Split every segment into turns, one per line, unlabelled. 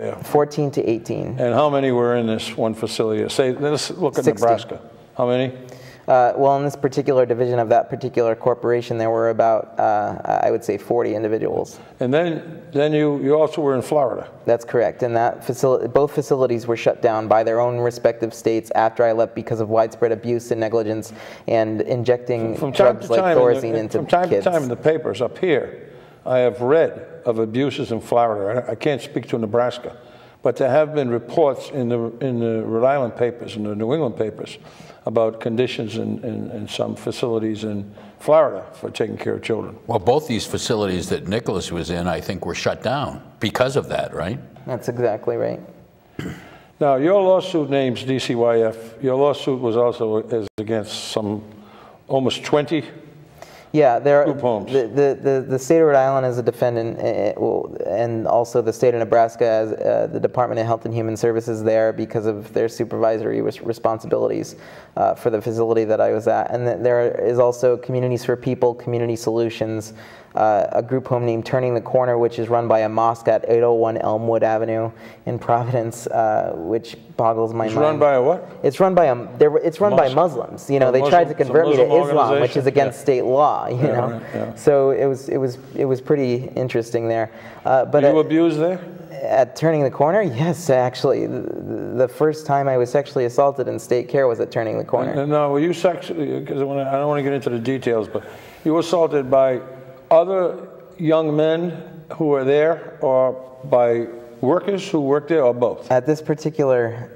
there?
14 to 18.
And how many were in this one facility? Say, let's look at
60.
Nebraska. How many?
Well, in this particular division of that particular corporation, there were about, I would say, 40 individuals.
And then you also were in Florida.
That's correct. And that facility, both facilities were shut down by their own respective states after I left because of widespread abuse and negligence and injecting drugs like Thorazine into kids.
From time to time in the papers up here, I have read of abuses in Florida. I can't speak to Nebraska, but there have been reports in the Rhode Island papers and the New England papers about conditions in some facilities in Florida for taking care of children.
Well, both these facilities that Nicholas was in, I think, were shut down because of that, right?
That's exactly right.
Now, your lawsuit names DCYF. Your lawsuit was also against some almost 20 group homes.
The state of Rhode Island as a defendant, and also the state of Nebraska as the Department of Health and Human Services there because of their supervisory responsibilities for the facility that I was at. And there is also Communities for People, Community Solutions, a group home named Turning the Corner, which is run by a mosque at 801 Elmwood Avenue in Providence, which boggles my mind.
It's run by a what?
It's run by by Muslims. You know, they tried to convert me to Islam, which is against state law. You know,
right, yeah.
So it was pretty interesting there. But
were you abused there?
At Turning the Corner, yes, actually, the first time I was sexually assaulted in state care was at Turning the Corner.
And now, were you sexually? Because I don't want to get into the details, but you were assaulted by other young men who were there, or by workers who worked there, or both? At
this particular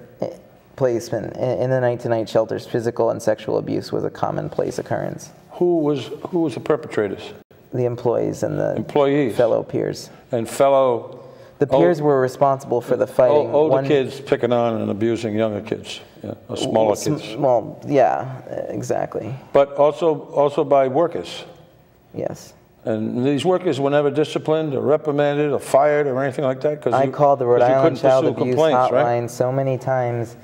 placement, in the night-to-night shelters, physical and sexual abuse was a commonplace occurrence.
Who was the perpetrators?
The employees and the
employees,
fellow peers.
And fellow.
The peers were responsible for the fighting.
Older kids picking on and abusing younger kids, or smaller kids.
Well, yeah, exactly.
But also by workers.
Yes.
And these workers were never disciplined or reprimanded or fired or anything like that?
I called the Rhode Island Child Abuse Hotline so many times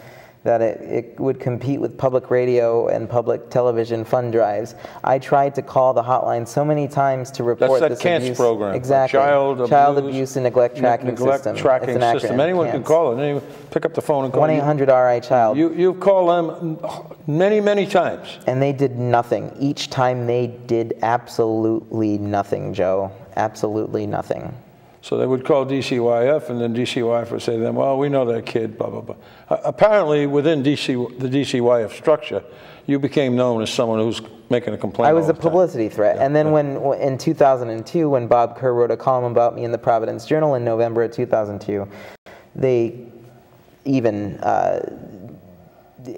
that it would compete with public radio and public television fund drives. I tried to call the hotline so many times to report this abuse.
That's that CANTS program.
Exactly. Child Abuse and Neglect Tracking System.
Tracking system. Anyone can call it. Anyone pick up the phone and call 1-800-RI-CHILD. You've called them many, many times.
And they did nothing. Each time they did absolutely nothing, Joe. Absolutely nothing.
So they would call DCYF, and then DCYF would say to them, well, we know that kid, blah, blah, blah. Apparently, within the DCYF structure, you became known as someone who's making a complaint.
I was a publicity threat. Yeah, and then in 2002, when Bob Kerr wrote a column about me in the Providence Journal in November of 2002, they even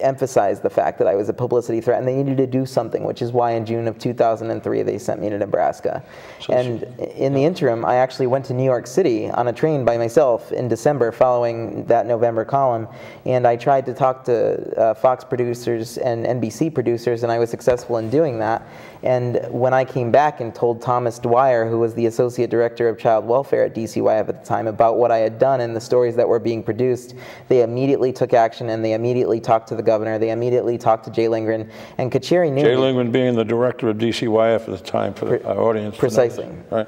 emphasized the fact that I was a publicity threat, and they needed to do something, which is why in June of 2003 they sent me to Nebraska. And in the interim, I actually went to New York City on a train by myself in December following that November column, and I tried to talk to Fox producers and NBC producers, and I was successful in doing that. And when I came back and told Thomas Dwyer, who was the Associate Director of Child Welfare at DCYF at the time, about what I had done and the stories that were being produced, they immediately took action, and they immediately talked to the governor. They immediately talked to Jay Lindgren, and Kacheri knew.
Jay Lindgren being the director of DCYF at the time for the audience.
Precisely.
Right.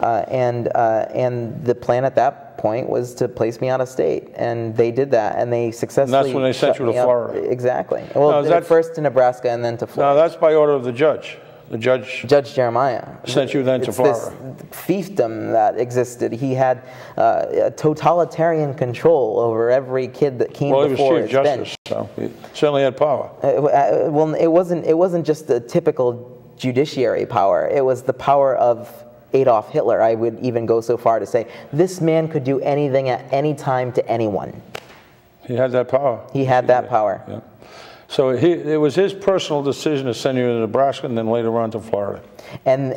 And the plan at that point was to place me out of state, and they did that, and they successfully.
And that's when they sent you to Florida.
Exactly. Well, first to Nebraska and then to Florida.
No, that's by order of the judge. The Judge
Jeremiah
sent you then to Florida.
This fiefdom that existed. He had a totalitarian control over every kid that came before his bench.
Well, he was Chief Justice, so he certainly had power.
Well, it wasn't just the typical judiciary power. It was the power of Adolf Hitler. I would even go so far to say this man could do anything at any time to anyone.
He had that power.
He had that power.
Yeah. So it was his personal decision to send you to Nebraska and then later on to Florida.
And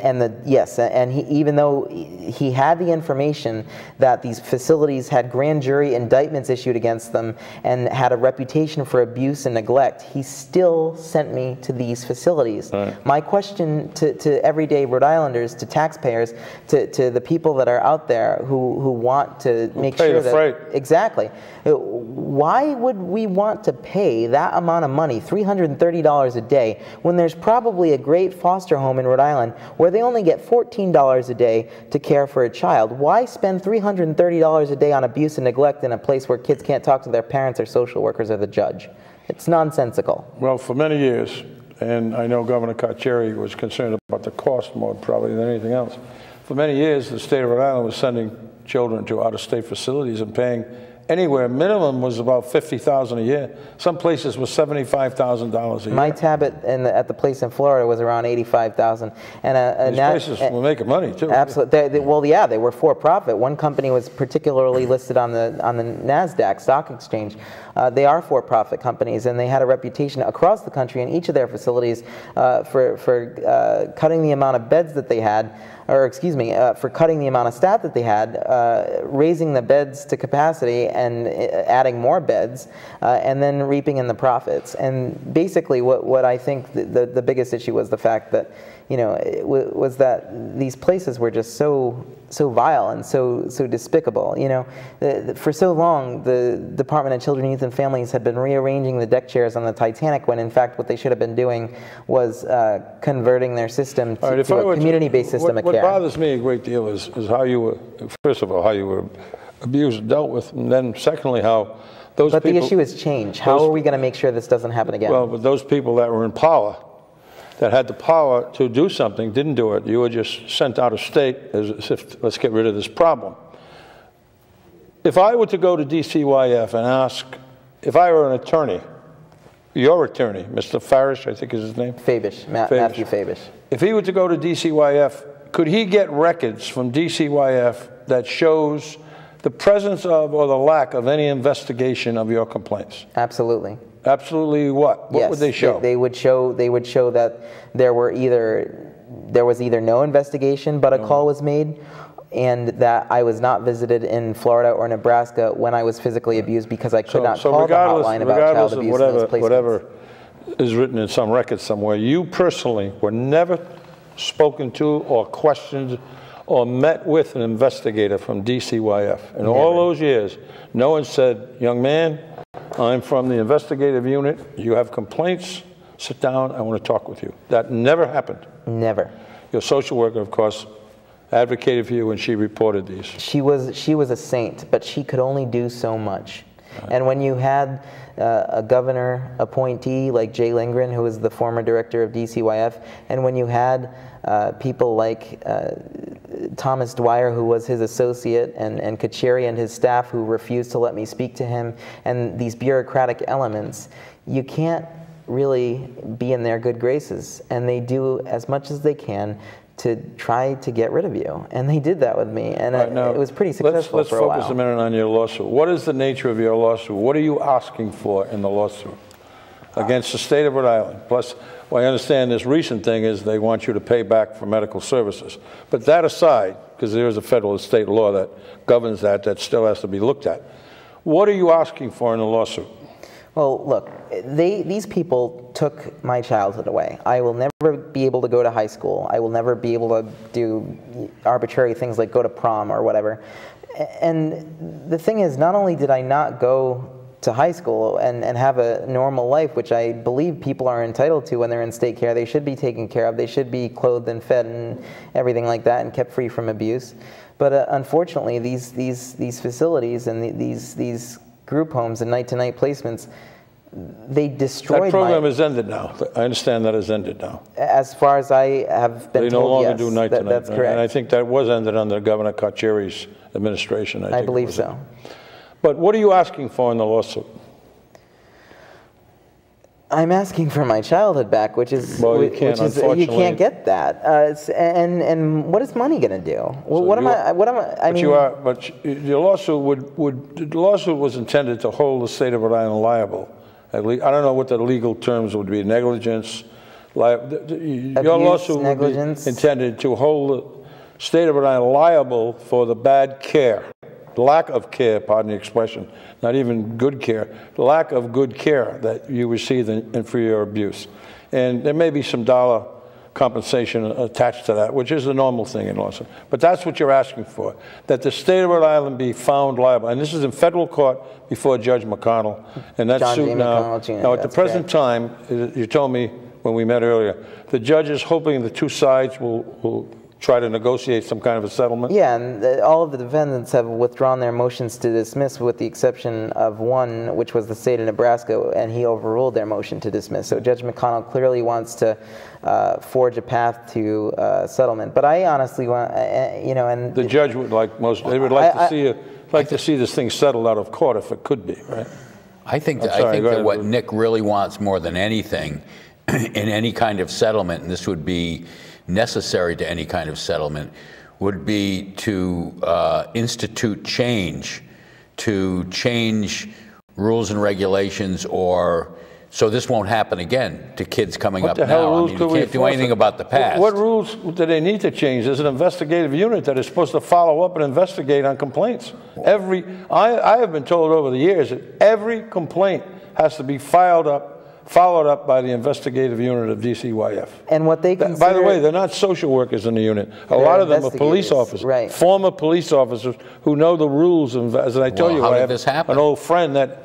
even though he had the information that these facilities had grand jury indictments issued against them and had a reputation for abuse and neglect, he still sent me to these facilities. Right. My question to everyday Rhode Islanders, to taxpayers, to the people that are out there who want to make sure that...
Freight.
Exactly. Why would we want to pay that amount of money, $330 a day, when there's probably a great foster home in Rhode Island where they only get $14 a day to care for a child? Why spend $330 a day on abuse and neglect in a place where kids can't talk to their parents or social workers or the judge? It's nonsensical.
Well, for many years, and I know Governor Carcieri was concerned about the cost more probably than anything else. For many years, the state of Rhode Island was sending children to out-of-state facilities and paying anywhere. Minimum was about $50,000 a year. Some places was $75,000 a year.
My tab at the place in Florida was around $85,000. And
these places were making money too.
Absolutely. Well, yeah, they were for-profit. One company was particularly listed on the NASDAQ stock exchange. They are for-profit companies, and they had a reputation across the country in each of their facilities for cutting the amount of beds that they had, or excuse me, for cutting the amount of staff that they had, raising the beds to capacity and adding more beds, and then reaping in the profits. And basically what I think the biggest issue was the fact that, you know, was that these places were just so vile and so despicable. You know, for so long, the Department of Children, Youth, and Families had been rearranging the deck chairs on the Titanic when, in fact, what they should have been doing was converting their system to a community-based system of care.
What bothers me a great deal is how you were, first of all, how you were abused and dealt with, and then secondly, how those people...
But the issue is change. How are we going to make sure this doesn't happen again?
Well, but those people that were in power, that had the power to do something, didn't do it. You were just sent out of state as if, let's get rid of this problem. If I were to go to DCYF and ask, if I were an attorney, your attorney, Mr. Farish, I think is his name?
Fabish, Matthew Fabish.
If he were to go to DCYF, could he get records from DCYF that shows the presence of or the lack of any investigation of your complaints?
Absolutely.
Absolutely what? What would they show?
They would show that there was either no investigation but a call was made, and that I was not visited in Florida or Nebraska when I was physically abused because I could not call the hotline about child abuse in those places.
Whatever is written in some record somewhere, you personally were never spoken to or questioned or met with an investigator from DCYF. In all those years, no one said, young man, I'm from the investigative unit, you have complaints, sit down, I want to talk with you. That never happened.
Never.
Your social worker, of course, advocated for you when she reported these.
She was a saint, but she could only do so much. And when you had a governor appointee like Jay Lindgren, who was the former director of DCYF, and when you had people like Thomas Dwyer, who was his associate, and Carcieri and his staff who refused to let me speak to him, and these bureaucratic elements, you can't really be in their good graces. And they do as much as they can to try to get rid of you. And they did that with me, and it was pretty successful for a while.
Let's focus a minute on your lawsuit. What is the nature of your lawsuit? What are you asking for in the lawsuit against the state of Rhode Island? Plus, well, I understand this recent thing is they want you to pay back for medical services. But that aside, because there is a federal and state law that governs that still has to be looked at. What are you asking for in the lawsuit?
Well, look, these people took my childhood away. I will never be able to go to high school. I will never be able to do arbitrary things like go to prom or whatever. And the thing is, not only did I not go to high school and have a normal life, which I believe people are entitled to when they're in state care, they should be taken care of, they should be clothed and fed and everything like that and kept free from abuse. But unfortunately, these facilities and these group homes and night-to-night placements, they destroyed
that program has ended now. I understand that has ended now.
As far as I have been told, yes. They no longer
do night-to-night.
That's correct.
And I think that was ended under Governor Carcieri's administration.
I believe so.
But what are you asking for in the lawsuit?
I'm asking for my childhood back, which is,
well, you can't
get that. And what is money going to do? Well,
so but your lawsuit was intended to hold the state of Rhode Island liable. At least, I don't know what the legal terms would be. Negligence. Your lawsuit
negligence.
Would be intended to hold the state of Rhode Island liable for the bad care. Lack of care, pardon the expression, not even good care, lack of good care that you received for your abuse. And there may be some dollar compensation attached to that, which is the normal thing in lawsuit. But that's what you're asking for, that the state of Rhode Island be found liable. And this is in federal court before Judge McConnell. And that's suit now. Now, at the present time, you told me when we met earlier, the judge is hoping the two sides will try to negotiate some kind of a settlement?
Yeah, and all of the defendants have withdrawn their motions to dismiss with the exception of one, which was the state of Nebraska, and he overruled their motion to dismiss. So Judge McConnell clearly wants to forge a path to settlement. But I honestly want, you know, and
the judge would like most, they would like to see this thing settled out of court if it could be, right?
I think that what Nick really wants more than anything in any kind of settlement, and this would be necessary to any kind of settlement, would be to institute change, to change rules and regulations, or so this won't happen again to kids coming up now. I mean, you can't do anything about the past.
What rules do they need to change? There's an investigative unit that is supposed to follow up and investigate on complaints. I have been told over the years that every complaint has to be followed up by the investigative unit of DCYF.
And what they consider...
By the way, they're not social workers in the unit. A lot of them are police officers,
right.
Former police officers who know the rules. And as I told you, I have an old friend that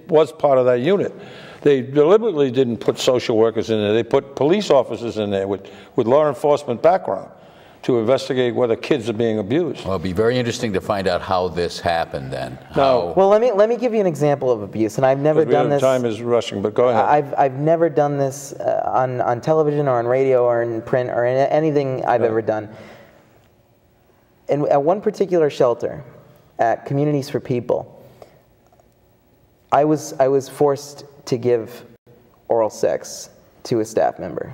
was part of that unit. They deliberately didn't put social workers in there. They put police officers in there with law enforcement background to investigate whether kids are being abused.
Well, it'll be very interesting to find out how this happened then.
Now,
well, let me give you an example of abuse, and I've never done this.
Time is rushing, but go ahead.
I've never done this on television or on radio or in print or in anything I've ever done. And at one particular shelter, at Communities for People, I was forced to give oral sex to a staff member.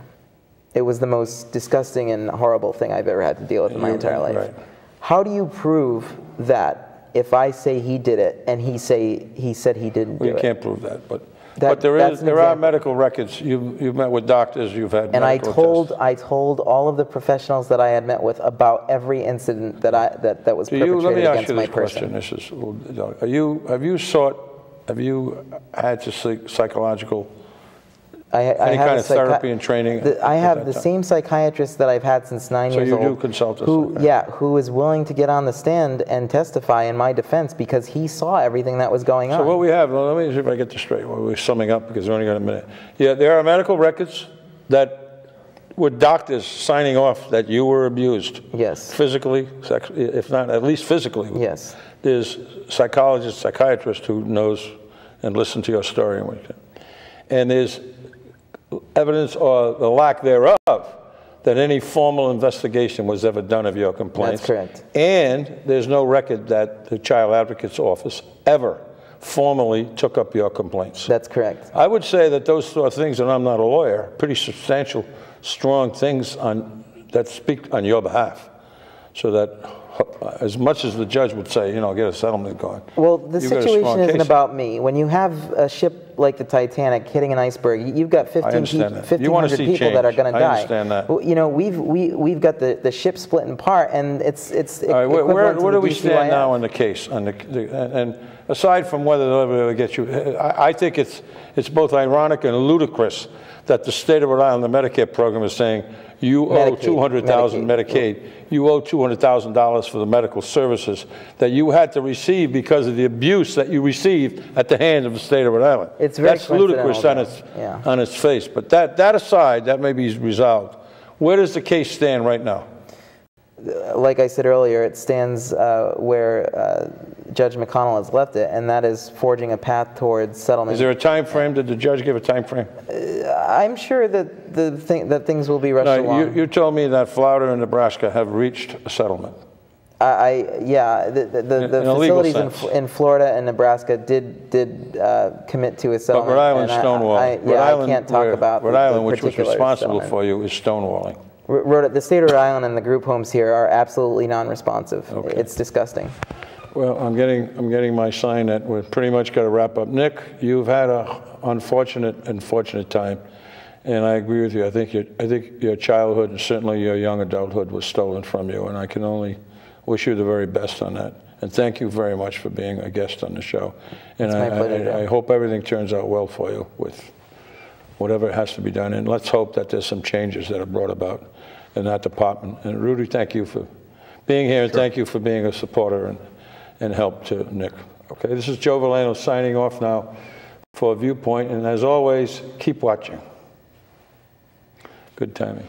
It was the most disgusting and horrible thing I've ever had to deal with in my entire life.
Right.
How do you prove that if I say he did it and he said he didn't do it?
You can't prove that, but there are medical records. You've met with doctors. You've had
and
medical tests.
I told all of the professionals that I had met with about every incident that was perpetrated against my person.
Let me ask you this question. Have you had to seek psychological? Any kind of therapy and training?
I have the same psychiatrist that I've had since 9 years old.
So you do consult us?
Who is willing to get on the stand and testify in my defense because he saw everything that was going on.
So what we have, let me see if I get this straight. We're summing up because we only got a minute. Yeah, there are medical records that with doctors signing off that you were abused.
Yes.
Physically, if not at least physically.
Yes.
There's psychologists, psychiatrists who knows and listen to your story. And there's evidence or the lack thereof that any formal investigation was ever done of your complaints.
That's correct.
And there's no record that the Child Advocate's Office ever formally took up your complaints.
That's correct.
I would say that those sort of things, and I'm not a lawyer, pretty substantial, strong things that speak on your behalf. So that as much as the judge would say, get a settlement going.
Well, the situation isn't about me. When you have a ship like the Titanic hitting an iceberg, you've got 1,500 people that are going to die.
I understand that.
Well, we've got the ship split in part, and it's
all right, where do we stand now on the case? And aside from whether they'll ever get you, I think it's both ironic and ludicrous that the state of Rhode Island, the Medicare program, is saying you owe $200,000 Medicaid. You owe $200,000 for the medical services that you had to receive because of the abuse that you received at the hand of the state of Rhode Island. That's ludicrous on its face. But that aside, that may be resolved. Where does the case stand right now?
Like I said earlier, it stands where Judge McConnell has left it, and that is forging a path towards settlement.
Is there a time frame? Did the judge give a time frame?
I'm sure that things will be rushed along.
You told me that Florida and Nebraska have reached a settlement.
Yeah, the facilities in Florida and Nebraska did commit to a settlement.
But Rhode Island stonewalling.
I can't talk about
Rhode Island, which was responsible for you, is stonewalling.
The state of Rhode Island and the group homes here are absolutely non-responsive. Okay. It's disgusting.
Well, I'm getting my sign that we're pretty much got to wrap up. Nick, you've had an unfortunate time, and I agree with you. I think your childhood and certainly your young adulthood was stolen from you, and I can only wish you the very best on that. And thank you very much for being a guest on the show. And
it's my pleasure.
I hope everything turns out well for you with whatever has to be done. And let's hope that there's some changes that are brought about in that department. And Rudy, thank you for being here, and thank you for being a supporter and help to Nick. Okay, this is Joe Vileno signing off now for Viewpoint. And as always, keep watching. Good timing.